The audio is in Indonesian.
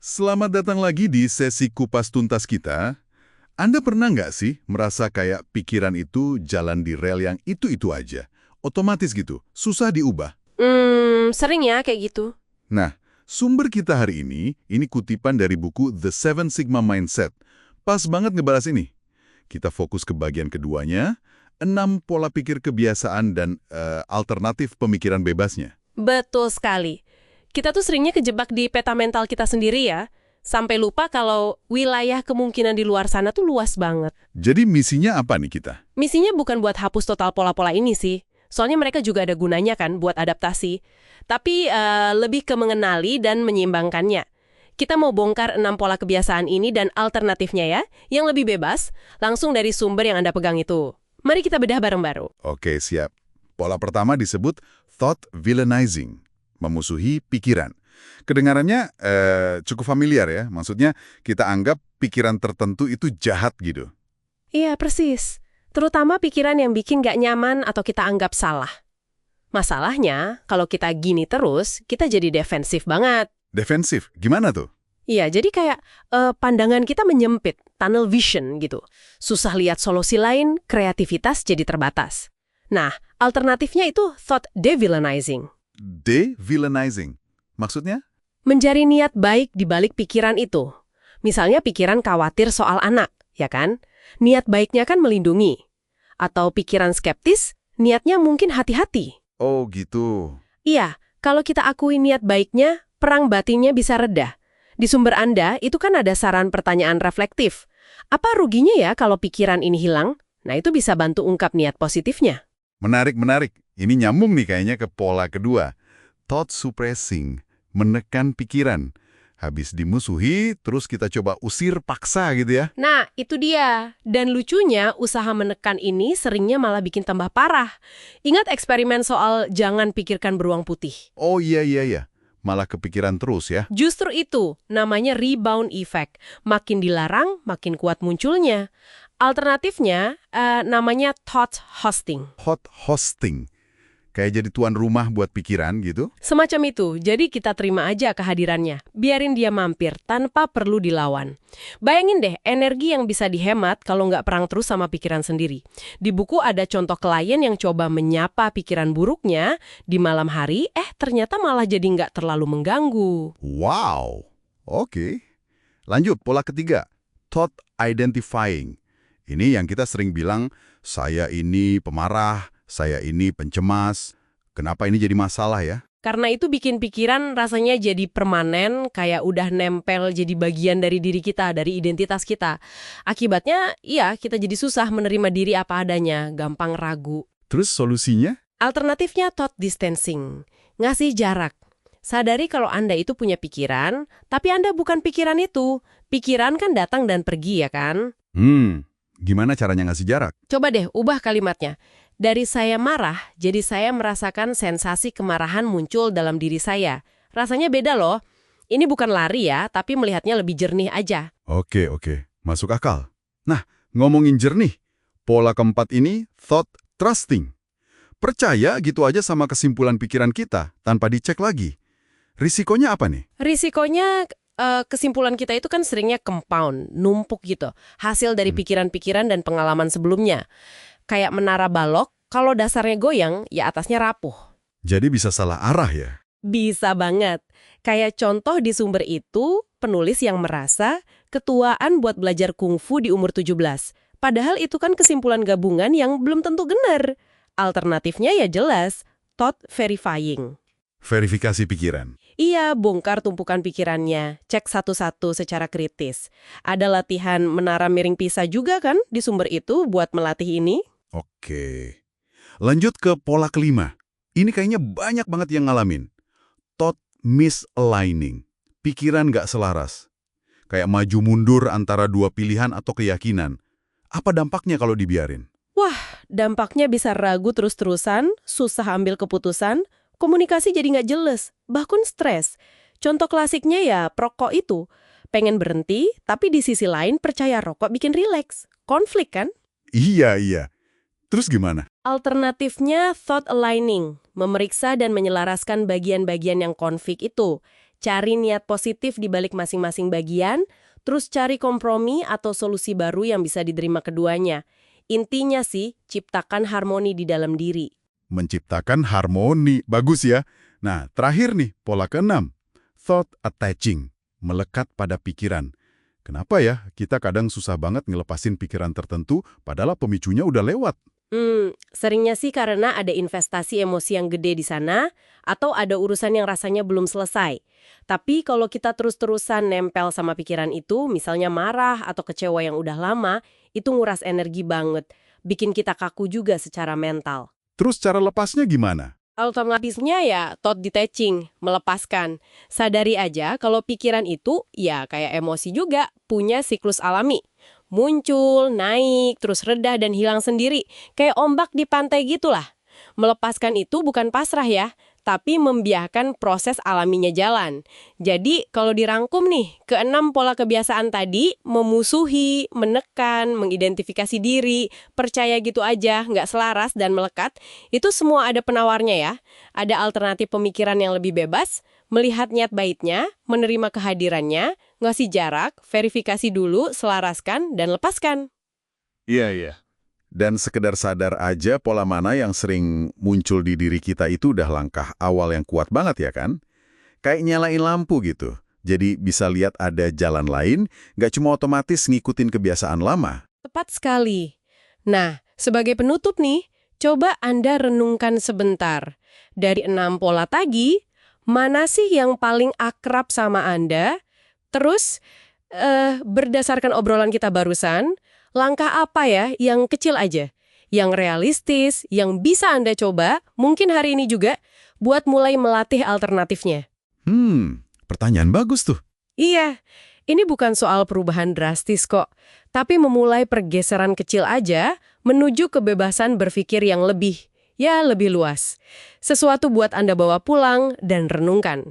Selamat datang lagi di sesi kupas tuntas kita. Anda pernah nggak sih merasa kayak pikiran itu jalan di rel yang itu-itu aja? Otomatis gitu, susah diubah. Sering ya kayak gitu. Nah, sumber kita hari ini kutipan dari buku The Seven Sigma Mindset. Pas banget ngebahas ini. Kita fokus ke bagian keduanya, 6 pola pikir kebiasaan dan alternatif pemikiran bebasnya. Betul sekali. Kita tuh seringnya kejebak di peta mental kita sendiri ya. Sampai lupa kalau wilayah kemungkinan di luar sana tuh luas banget. Jadi misinya apa nih kita? Misinya bukan buat hapus total pola-pola ini sih. Soalnya mereka juga ada gunanya kan buat adaptasi. Tapi lebih ke mengenali dan menyeimbangkannya. Kita mau bongkar 6 pola kebiasaan ini dan alternatifnya ya, yang lebih bebas, langsung dari sumber yang Anda pegang itu. Mari kita bedah bareng-bareng. Oke, siap. Pola pertama disebut thought villainizing, memusuhi pikiran. Kedengarannya cukup familiar ya, maksudnya kita anggap pikiran tertentu itu jahat gitu. Iya, persis. Terutama pikiran yang bikin gak nyaman atau kita anggap salah. Masalahnya, kalau kita gini terus, kita jadi defensif banget. Defensif, gimana tuh? Iya, jadi kayak pandangan kita menyempit, tunnel vision gitu. Susah lihat solusi lain, kreativitas jadi terbatas. Nah, alternatifnya itu thought devillainizing. De-villainizing, maksudnya? Mencari niat baik di balik pikiran itu. Misalnya pikiran khawatir soal anak, ya kan? Niat baiknya kan melindungi. Atau pikiran skeptis, niatnya mungkin hati-hati. Oh gitu. Iya, kalau kita akui niat baiknya, perang batinnya bisa reda. Di sumber Anda, itu kan ada saran pertanyaan reflektif. Apa ruginya ya kalau pikiran ini hilang? Nah, itu bisa bantu ungkap niat positifnya. Menarik, menarik. Ini nyambung nih kayaknya ke pola kedua. Thought suppressing, menekan pikiran. Habis dimusuhi, terus kita coba usir paksa gitu ya. Nah, itu dia. Dan lucunya, usaha menekan ini seringnya malah bikin tambah parah. Ingat eksperimen soal jangan pikirkan beruang putih? Oh iya. Malah kepikiran terus ya. Justru itu, namanya rebound effect. Makin dilarang, makin kuat munculnya. Alternatifnya, namanya thought hosting. Hot hosting. Kayak jadi tuan rumah buat pikiran gitu. Semacam itu, jadi kita terima aja kehadirannya. Biarin dia mampir, tanpa perlu dilawan. Bayangin deh, energi yang bisa dihemat kalau nggak perang terus sama pikiran sendiri. Di buku ada contoh klien yang coba menyapa pikiran buruknya, di malam hari, ternyata malah jadi nggak terlalu mengganggu. Wow. Oke. Lanjut, pola ketiga. Thought identifying. Ini yang kita sering bilang, saya ini pemarah, saya ini pencemas. Kenapa ini jadi masalah ya? Karena itu bikin pikiran rasanya jadi permanen, kayak udah nempel jadi bagian dari diri kita, dari identitas kita. Akibatnya, iya kita jadi susah menerima diri apa adanya, gampang ragu. Terus solusinya? Alternatifnya thought distancing, ngasih jarak. Sadari kalau Anda itu punya pikiran, tapi Anda bukan pikiran itu. Pikiran kan datang dan pergi ya kan? Gimana caranya ngasih jarak? Coba deh ubah kalimatnya. Dari saya marah, jadi saya merasakan sensasi kemarahan muncul dalam diri saya. Rasanya beda loh. Ini bukan lari ya, tapi melihatnya lebih jernih aja. Oke. Masuk akal. Nah, ngomongin jernih. Pola keempat ini, thought trusting. Percaya gitu aja sama kesimpulan pikiran kita, tanpa dicek lagi. Risikonya apa nih? Risikonya kesimpulan kita itu kan seringnya compound, numpuk gitu. Hasil dari pikiran-pikiran dan pengalaman sebelumnya. Kayak menara balok, kalau dasarnya goyang, ya atasnya rapuh. Jadi bisa salah arah ya? Bisa banget. Kayak contoh di sumber itu, penulis yang merasa ketuaan buat belajar kungfu di umur 17. Padahal itu kan kesimpulan gabungan yang belum tentu benar. Alternatifnya ya jelas, thought verifying. Verifikasi pikiran. Iya, bongkar tumpukan pikirannya, cek satu-satu secara kritis. Ada latihan menara miring pisah juga kan di sumber itu buat melatih ini? Oke. Lanjut ke pola kelima. Ini kayaknya banyak banget yang ngalamin. Thought misaligning. Pikiran nggak selaras. Kayak maju mundur antara dua pilihan atau keyakinan. Apa dampaknya kalau dibiarin? Wah, dampaknya bisa ragu terus-terusan, susah ambil keputusan, komunikasi jadi nggak jelas, bahkan stres. Contoh klasiknya ya perokok itu. Pengen berhenti, tapi di sisi lain percaya rokok bikin rileks. Konflik kan? Iya. Terus gimana? Alternatifnya thought aligning, memeriksa dan menyelaraskan bagian-bagian yang konflik itu. Cari niat positif di balik masing-masing bagian, terus cari kompromi atau solusi baru yang bisa diterima keduanya. Intinya sih, ciptakan harmoni di dalam diri. Menciptakan harmoni. Bagus ya. Nah, terakhir nih, pola keenam. Thought attaching. Melekat pada pikiran. Kenapa ya kita kadang susah banget ngelepasin pikiran tertentu padahal pemicunya udah lewat? Seringnya sih karena ada investasi emosi yang gede di sana, atau ada urusan yang rasanya belum selesai. Tapi kalau kita terus-terusan nempel sama pikiran itu, misalnya marah atau kecewa yang udah lama, itu nguras energi banget. Bikin kita kaku juga secara mental. Terus cara lepasnya gimana? Alternatifnya ya thought detaching, melepaskan. Sadari aja kalau pikiran itu ya kayak emosi juga, punya siklus alami. Muncul, naik, terus reda dan hilang sendiri. Kayak ombak di pantai gitulah. Melepaskan itu bukan pasrah ya, tapi membiarkan proses alaminya jalan. Jadi kalau dirangkum nih, keenam pola kebiasaan tadi, memusuhi, menekan, mengidentifikasi diri, percaya gitu aja, nggak selaras dan melekat, itu semua ada penawarnya ya. Ada alternatif pemikiran yang lebih bebas, melihat niat baiknya, menerima kehadirannya, ngasih jarak, verifikasi dulu, selaraskan, dan lepaskan. Iya, iya. Dan sekedar sadar aja pola mana yang sering muncul di diri kita itu udah langkah awal yang kuat banget ya kan? Kayak nyalain lampu gitu. Jadi bisa lihat ada jalan lain, nggak cuma otomatis ngikutin kebiasaan lama. Tepat sekali. Nah, sebagai penutup nih, coba Anda renungkan sebentar. Dari 6 pola tadi, mana sih yang paling akrab sama Anda? Terus, berdasarkan obrolan kita barusan, langkah apa ya yang kecil aja, yang realistis, yang bisa Anda coba, mungkin hari ini juga, buat mulai melatih alternatifnya? Pertanyaan bagus tuh. Iya, ini bukan soal perubahan drastis kok, tapi memulai pergeseran kecil aja menuju kebebasan berpikir yang lebih luas. Sesuatu buat Anda bawa pulang dan renungkan.